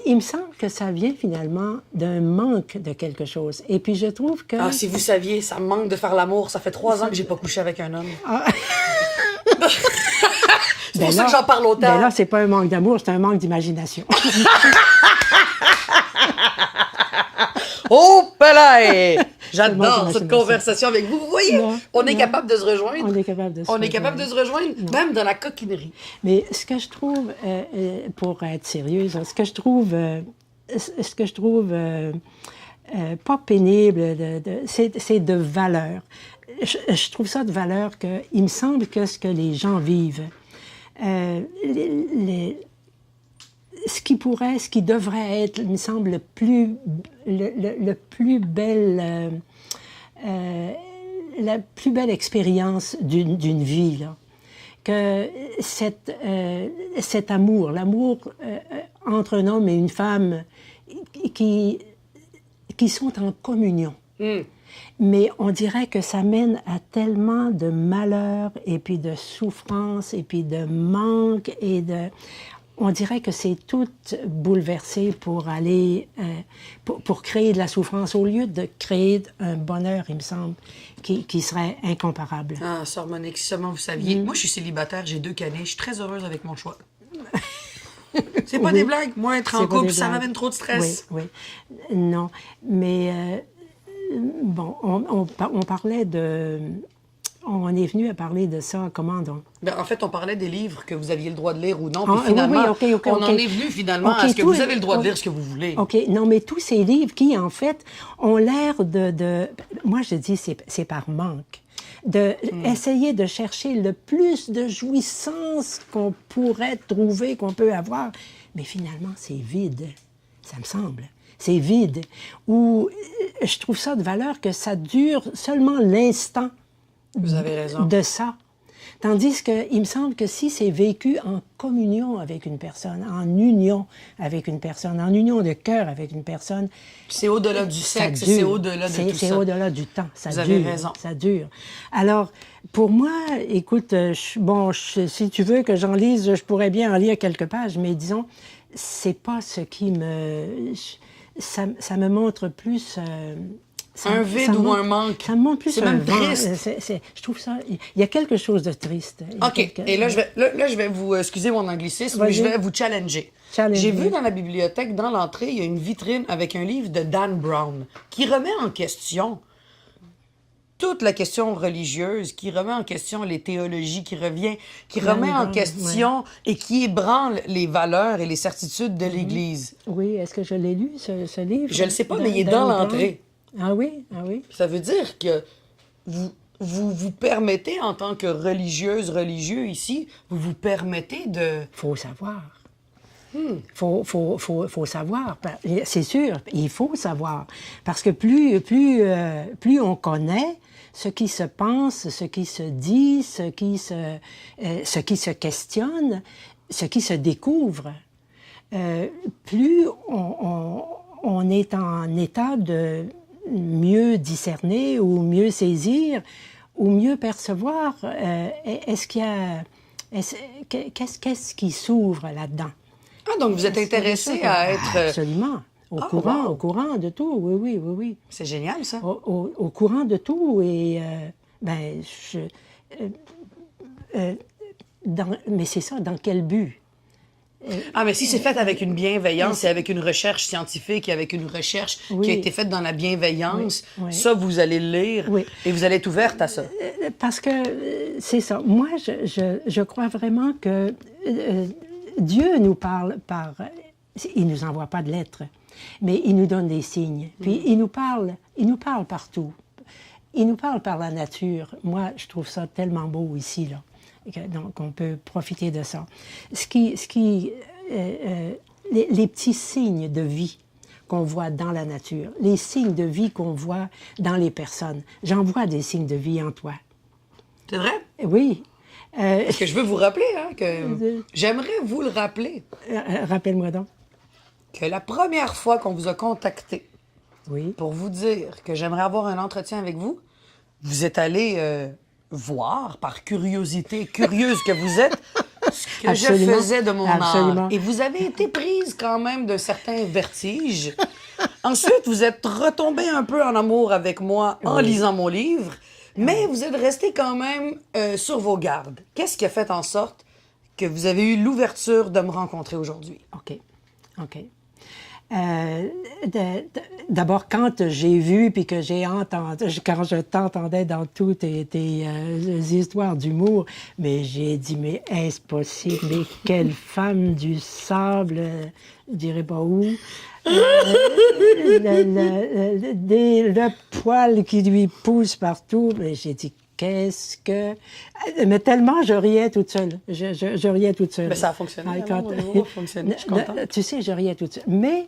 Il me semble que ça vient finalement d'un manque de quelque chose. Et puis je trouve que... Ah, si vous saviez, ça me manque de faire l'amour. Ça fait 3 ans que j'ai pas couché avec un homme. Ah. C'est pour ça que j'en parle autant. Ben là, c'est pas un manque d'amour, c'est un manque d'imagination. Oh, Pelay! J'adore cette conversation avec vous. Vous voyez, on est capable de se rejoindre. On est capable de se rejoindre. On est capable de se rejoindre, même dans la coquinerie. Mais ce que je trouve, pour être sérieuse, ce que je trouve pas pénible, c'est de valeur. Je trouve ça de valeur qu'il me semble que ce que les gens vivent, ce qui devrait être, il me semble, le plus belle, la plus belle expérience d'une vie, là. Que cet amour, l'amour entre un homme et une femme qui sont en communion. Mais on dirait que ça mène à tellement de malheur et puis de souffrance et puis de manque et de... On dirait que c'est tout bouleversé pour aller... pour créer de la souffrance au lieu de créer un bonheur, il me semble, qui serait incomparable. Ah, Sœur Monique, si seulement vous saviez. Moi, je suis célibataire, j'ai 2 canets, je suis très heureuse avec mon choix. C'est pas des blagues. Moi, être en couple, ça m'amène trop de stress. Oui. Non, mais... bon, on parlait de... On est venu à parler de ça, comment donc? Ben, en fait, on parlait des livres que vous aviez le droit de lire ou non, puis finalement, oui, on en est venu finalement à ce que vous avez le droit de lire ce que vous voulez. OK, non, mais tous ces livres qui, en fait, ont l'air de... Moi, je dis c'est par manque. Essayer de chercher le plus de jouissance qu'on pourrait trouver, qu'on peut avoir, mais finalement, c'est vide, ça me semble. C'est vide. Ou je trouve ça de valeur que ça dure seulement l'instant. Vous avez raison. De ça. Tandis qu'il me semble que si c'est vécu en communion avec une personne, en union avec une personne, en union de cœur avec une personne... C'est au-delà du sexe, c'est au-delà de tout ça. C'est au-delà du temps, ça dure. Vous avez raison. Ça dure. Alors, pour moi, écoute, si tu veux que j'en lise, je pourrais bien en lire quelques pages, mais disons, c'est pas ce qui me... Ça me montre plus... un vide ou un manque. Ça me montre plus c'est un même triste. Je trouve ça... Il y a quelque chose de triste. OK. Et là, je vais vous... excusez mon anglicisme, mais je vais vous challenger. J'ai vu dans la bibliothèque, dans l'entrée, il y a une vitrine avec un livre de Dan Brown qui remet en question toute la question religieuse, qui remet en question les théologies, qui remet en question et qui ébranle les valeurs et les certitudes de l'Église. Oui, est-ce que je l'ai lu, ce livre? Je ne le sais pas, mais il est dans l'entrée. Ah oui? Ça veut dire que vous permettez, en tant que religieux ici, vous permettez de... Faut savoir. Faut savoir. C'est sûr, il faut savoir. Parce que plus on connaît ce qui se pense, ce qui se dit, ce qui se questionne, ce qui se découvre, plus on est en état de mieux discerner ou mieux saisir ou mieux percevoir. Est-ce qu'il y a... Qu'est-ce qui s'ouvre là-dedans? Ah, donc vous êtes intéressé à être... Absolument. Au courant de tout, oui. C'est génial, ça. Au courant de tout, et mais c'est ça, dans quel but? Ah, mais si c'est fait avec une bienveillance et avec une recherche scientifique et avec une recherche Oui. qui a été faite dans la bienveillance, Oui, oui. ça, vous allez le lire Oui. et vous allez être ouverte à ça. Parce que c'est ça. Moi, je crois vraiment que Dieu nous parle par... Il ne nous envoie pas de lettres, mais il nous donne des signes. Puis il nous parle partout. Il nous parle par la nature. Moi, je trouve ça tellement beau ici, là. Donc, on peut profiter de ça. Les petits signes de vie qu'on voit dans la nature, les signes de vie qu'on voit dans les personnes. J'en vois des signes de vie en toi. C'est vrai? Oui. Parce que je veux vous rappeler, que j'aimerais vous le rappeler, Rappelle-moi donc. que la première fois qu'on vous a contacté Oui. pour vous dire que j'aimerais avoir un entretien avec vous, vous êtes allé voir, par curiosité curieuse que vous êtes, ce que Absolument. je faisais de mon Absolument. art. Et vous avez été prise quand même de certains vertiges. Ensuite, vous êtes retombée un peu en amour avec moi en lisant mon livre, mais vous êtes resté quand même sur vos gardes. Qu'est-ce qui a fait en sorte que vous avez eu l'ouverture de me rencontrer aujourd'hui? OK. D'abord, quand j'ai vu, puis que j'ai entendu, quand je t'entendais dans toutes tes histoires d'humour, mais j'ai dit, mais est-ce possible? Mais quelle femme du sable, je dirais pas où, le poil qui lui pousse partout, mais j'ai dit, qu'est-ce que... Mais tellement je riais toute seule. Je riais toute seule. Mais ça a fonctionné. Ah, Mon humour a fonctionné. Je suis contente. Tu sais, je riais toute seule. Mais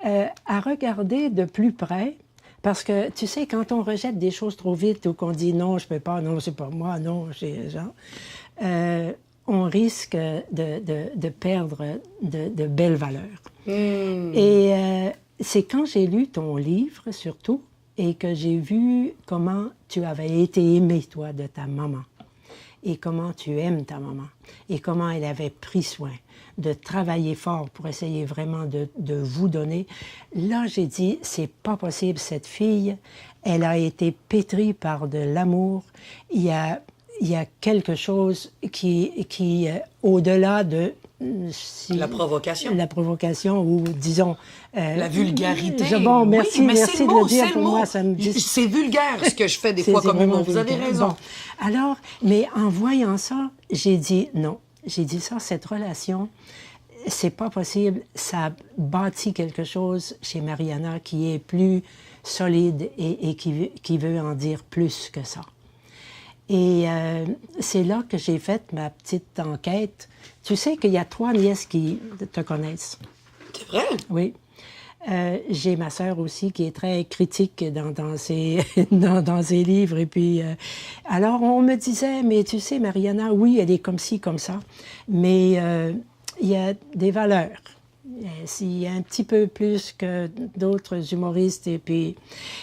à regarder de plus près, parce que, tu sais, quand on rejette des choses trop vite ou qu'on dit non, je peux pas, non, c'est pas moi, non, c'est genre, on risque de perdre de belles valeurs. Et c'est quand j'ai lu ton livre, surtout, et que j'ai vu comment tu avais été aimé, toi, de ta maman, et comment tu aimes ta maman, et comment elle avait pris soin de travailler fort pour essayer vraiment de vous donner. Là, j'ai dit, c'est pas possible, cette fille, elle a été pétrie par de l'amour. Il y a quelque chose qui au-delà de... La provocation. La provocation, ou disons... La vulgarité. Bon, merci, oui, mais merci c'est de le mot, le dire c'est pour le mot. moi, ça me dit... C'est vulgaire ce que je fais des C'est fois comme vraiment humour. Vous avez vulgaire. raison. Bon. Alors, mais en voyant ça, j'ai dit non. J'ai dit ça, cette relation, c'est pas possible. Ça bâtit quelque chose chez Mariana qui est plus solide et qui veut en dire plus que ça. Et c'est là que j'ai fait ma petite enquête. Tu sais qu'il y a 3 nièces qui te connaissent. C'est vrai? Oui. J'ai ma sœur aussi qui est très critique dans ses, dans ses livres. Et puis, alors, on me disait, mais tu sais, Mariana, oui, elle est comme ci, comme ça, mais il y a des valeurs. Il y a un petit peu plus que d'autres humoristes. Et puis...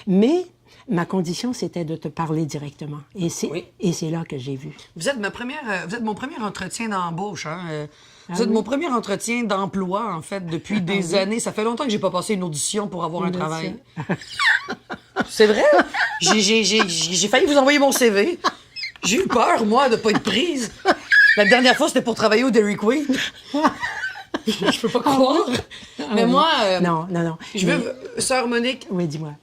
Mais ma condition, c'était de te parler directement. Et c'est là que j'ai vu. Vous êtes mon premier entretien d'embauche, hein? Vous êtes mon premier entretien d'emploi, en fait, depuis des années. Ça fait longtemps que j'ai pas passé une audition pour avoir un travail. C'est vrai? J'ai failli vous envoyer mon CV. J'ai eu peur, moi, de pas être prise. La dernière fois, c'était pour travailler au Dairy Queen. Je peux pas croire. Mais moi... non. Je veux... Sœur Monique... Oui, dis-moi.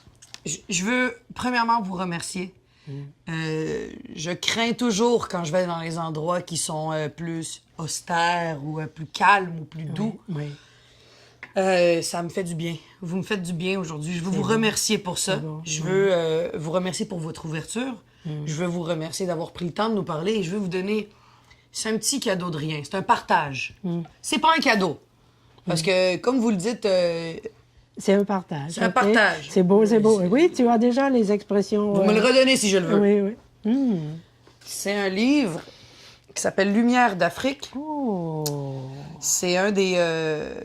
Je veux, premièrement, vous remercier. Je crains toujours, quand je vais dans les endroits qui sont plus austères ou plus calmes ou plus doux. Oui. Ça me fait du bien. Vous me faites du bien aujourd'hui. Je veux vous remercier pour ça. Je veux vous remercier pour votre ouverture. Je veux vous remercier d'avoir pris le temps de nous parler. Et je veux vous donner... C'est un petit cadeau de rien. C'est un partage. C'est pas un cadeau. Parce que, comme vous le dites... c'est un partage. C'est un partage. C'est beau, c'est beau. Oui, tu as déjà les expressions... Vous me le redonnez si je le veux. Oui. C'est un livre qui s'appelle Lumière d'Afrique. Oh! C'est un des...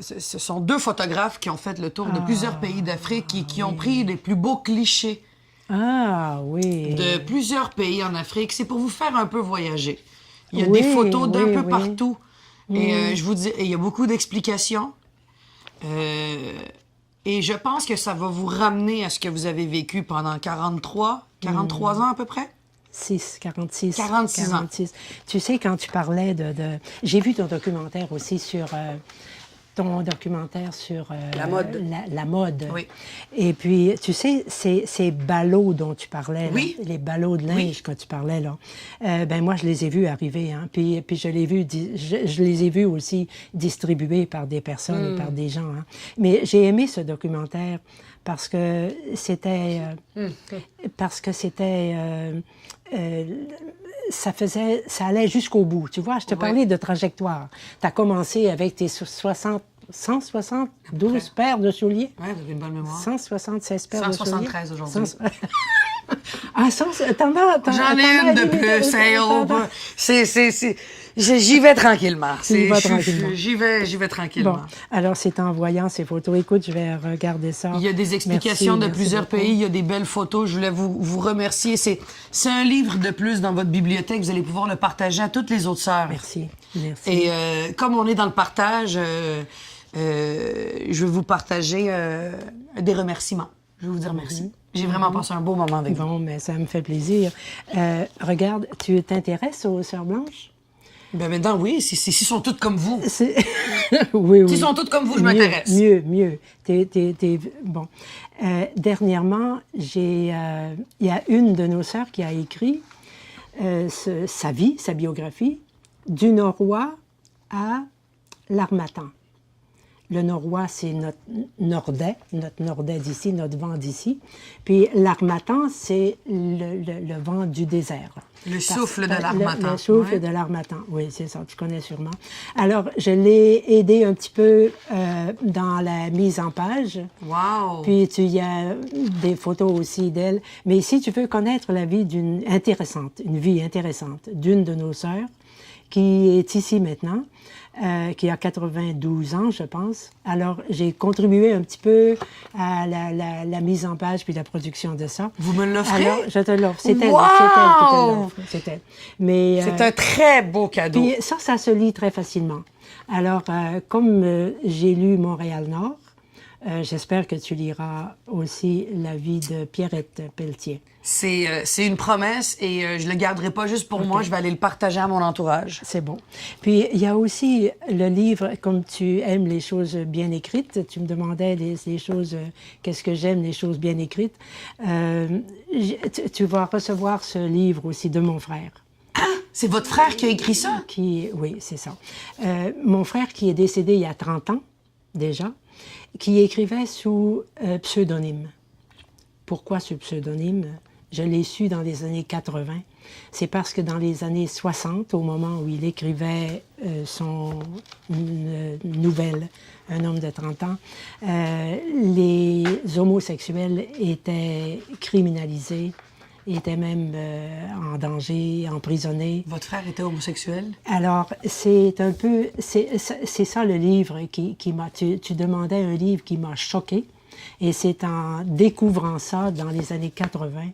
ce sont 2 photographes qui ont fait le tour de plusieurs pays d'Afrique qui ont pris les plus beaux clichés Ah, oui. de plusieurs pays en Afrique. C'est pour vous faire un peu voyager. Il y a des photos d'un peu partout. Et je vous dis, il y a beaucoup d'explications. Et je pense que ça va vous ramener à ce que vous avez vécu pendant 43 ans à peu près. 46. 46 ans. Tu sais, quand tu parlais J'ai vu ton documentaire aussi sur... La mode. La mode. Oui. Et puis, tu sais, ces ballots dont tu parlais, là, Oui. les ballots de linge Oui. que tu parlais, là, ben moi, je les ai vus arriver. Hein, puis je les ai vus aussi distribués par des personnes, par des gens. Hein. Mais j'ai aimé ce documentaire parce que c'était... ça allait jusqu'au bout. Tu vois, je te parlais de trajectoire. Tu as commencé avec tes 172 paires de souliers. Oui, vous avez une bonne mémoire. 176 paires de souliers. 173 aujourd'hui. Ah, J'en ai une de plus. J'y vais tranquillement. J'y vais tranquillement. Bon, alors c'est en voyant ces photos. Écoute, je vais regarder ça. Il y a des explications de plusieurs pays. Il y a des belles photos. Je voulais vous remercier. C'est un livre de plus dans votre bibliothèque. Vous allez pouvoir le partager à toutes les autres sœurs. Merci. Et comme on est dans le partage, je vais vous partager des remerciements. Je vais vous dire merci. J'ai vraiment passé un beau moment avec vous. Bon, mais ça me fait plaisir. Regarde, tu t'intéresses aux Sœurs Blanches? Ben maintenant, oui. S'ils sont toutes comme vous. Oui. S'ils sont toutes comme vous, je m'intéresse. Mieux. Bon. Dernièrement, il y a une de nos sœurs qui a écrit sa vie, sa biographie, du Noroît à l'Harmattan. Le Noroît, c'est notre nordais d'ici, notre vent d'ici. Puis l'Harmattan, c'est le vent du désert. Le souffle de l'Harmattan. Le souffle de l'Harmattan, oui, c'est ça, tu connais sûrement. Alors, je l'ai aidé un petit peu dans la mise en page. Wow! Puis, il y a des photos aussi d'elle. Mais si tu veux connaître la vie une vie intéressante d'une de nos sœurs, qui est ici maintenant, qui a 92 ans, je pense. Alors, j'ai contribué un petit peu à la mise en page puis la production de ça. Vous me l'offrez? Alors, je te l'offre. C'est elle, Wow! c'est elle qui te l'offre. C'est elle. Mais, c'est un très beau cadeau. Puis ça se lit très facilement. Alors, comme j'ai lu Montréal-Nord, j'espère que tu liras aussi la vie de Pierrette Pelletier. C'est une promesse et je le garderai pas juste pour moi, je vais aller le partager à mon entourage. C'est bon. Puis, il y a aussi le livre, comme tu aimes les choses bien écrites, tu me demandais les choses, qu'est-ce que j'aime, les choses bien écrites. Tu vas recevoir ce livre aussi de mon frère. Ah, c'est votre frère qui a écrit ça? Oui, c'est ça. Mon frère qui est décédé il y a 30 ans, déjà, qui écrivait sous pseudonyme. Pourquoi ce pseudonyme? Je l'ai su dans les années 80. C'est parce que dans les années 60, au moment où il écrivait son nouvelle, Un homme de 30 ans, les homosexuels étaient criminalisés, étaient même en danger, emprisonnés. Votre frère était homosexuel? Alors, c'est ça le livre qui m'a... Tu demandais un livre qui m'a choqué. Et c'est en découvrant ça dans les années 80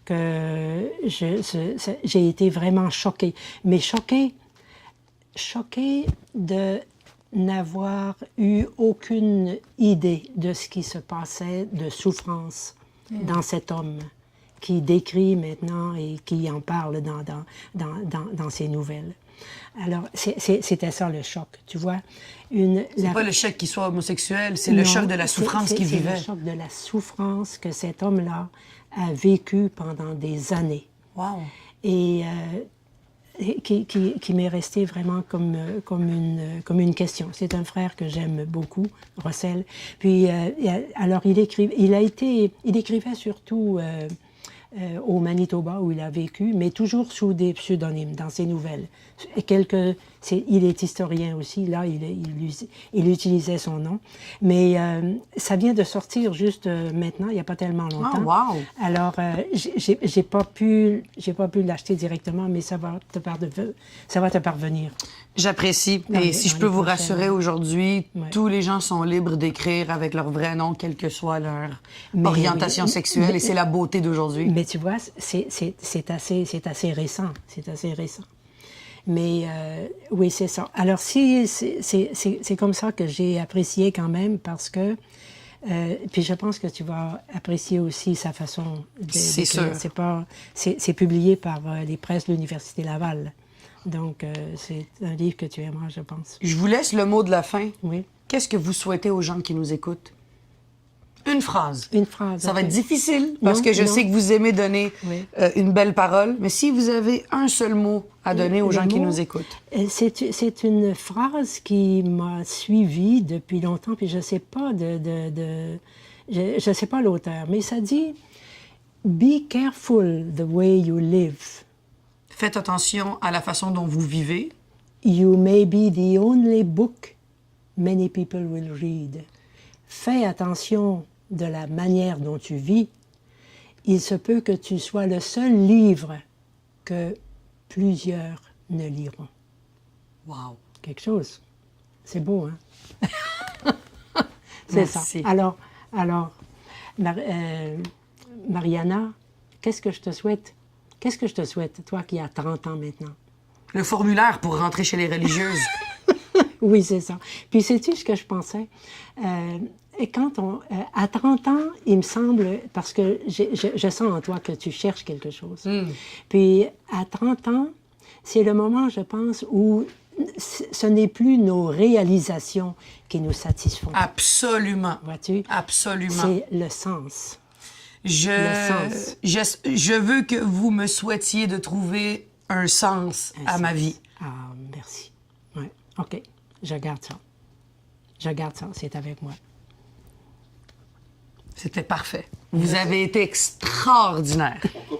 que j'ai été vraiment choquée. Mais choquée de n'avoir eu aucune idée de ce qui se passait de souffrance dans cet homme qui décrit maintenant et qui en parle dans ses nouvelles. Alors, c'était ça le choc, tu vois. C'est pas le choc qu'il soit homosexuel, c'est le choc de la souffrance qu'il vivait. C'est le choc de la souffrance que cet homme-là a vécu pendant des années. Wow! Et qui m'est resté vraiment comme une question. C'est un frère que j'aime beaucoup, Rossel. Puis, alors, il écrivait surtout... au Manitoba où il a vécu, mais toujours sous des pseudonymes dans ses nouvelles. Il est historien aussi, là, il utilisait son nom. Mais ça vient de sortir juste maintenant, il n'y a pas tellement longtemps. Oh, wow. Alors, j'ai pas pu l'acheter directement, mais ça va te parvenir. J'apprécie. Et si je peux vous rassurer aujourd'hui, tous les gens sont libres d'écrire avec leur vrai nom, quelle que soit leur orientation sexuelle, et c'est la beauté d'aujourd'hui. Mais tu vois, c'est assez récent. C'est assez récent. Mais oui, c'est ça. Alors, c'est comme ça que j'ai apprécié quand même, parce que Puis je pense que tu vas apprécier aussi sa façon C'est d'écrire. sûr. C'est publié par les presses de l'Université Laval. Donc, c'est un livre que tu aimeras, je pense. Je vous laisse le mot de la fin. Oui. Qu'est-ce que vous souhaitez aux gens qui nous écoutent? Une phrase. Une phrase. Ça va ok. être difficile parce Non, que je non. sais que vous aimez donner Oui. une belle parole, mais si vous avez un seul mot à donner aux Le gens qui mot, nous écoutent. C'est une phrase qui m'a suivie depuis longtemps, puis je ne sais pas je sais pas l'auteur, mais ça dit « Be careful the way you live. Faites attention à la façon dont vous vivez. You may be the only book many people will read. » Fais attention de la manière dont tu vis. Il se peut que tu sois le seul livre que plusieurs ne liront. Wow. Quelque chose. C'est beau, hein? C'est ça. Merci. Alors Mariana, qu'est-ce que je te souhaite? Qu'est-ce que je te souhaite, toi qui as 30 ans maintenant? Le formulaire pour rentrer chez les religieuses. Oui, c'est ça. Puis sais-tu ce que je pensais? Et quand à 30 ans, il me semble, parce que je sens en toi que tu cherches quelque chose. Puis à 30 ans, c'est le moment, je pense, où ce n'est plus nos réalisations qui nous satisfont. Absolument. Vois-tu? Absolument. C'est le sens. Je, sens. je veux que vous me souhaitiez de trouver un sens à ma vie. Ah, merci. Oui, OK. Je garde ça. Je garde ça. C'est avec moi. C'était parfait. Vous avez été extraordinaire.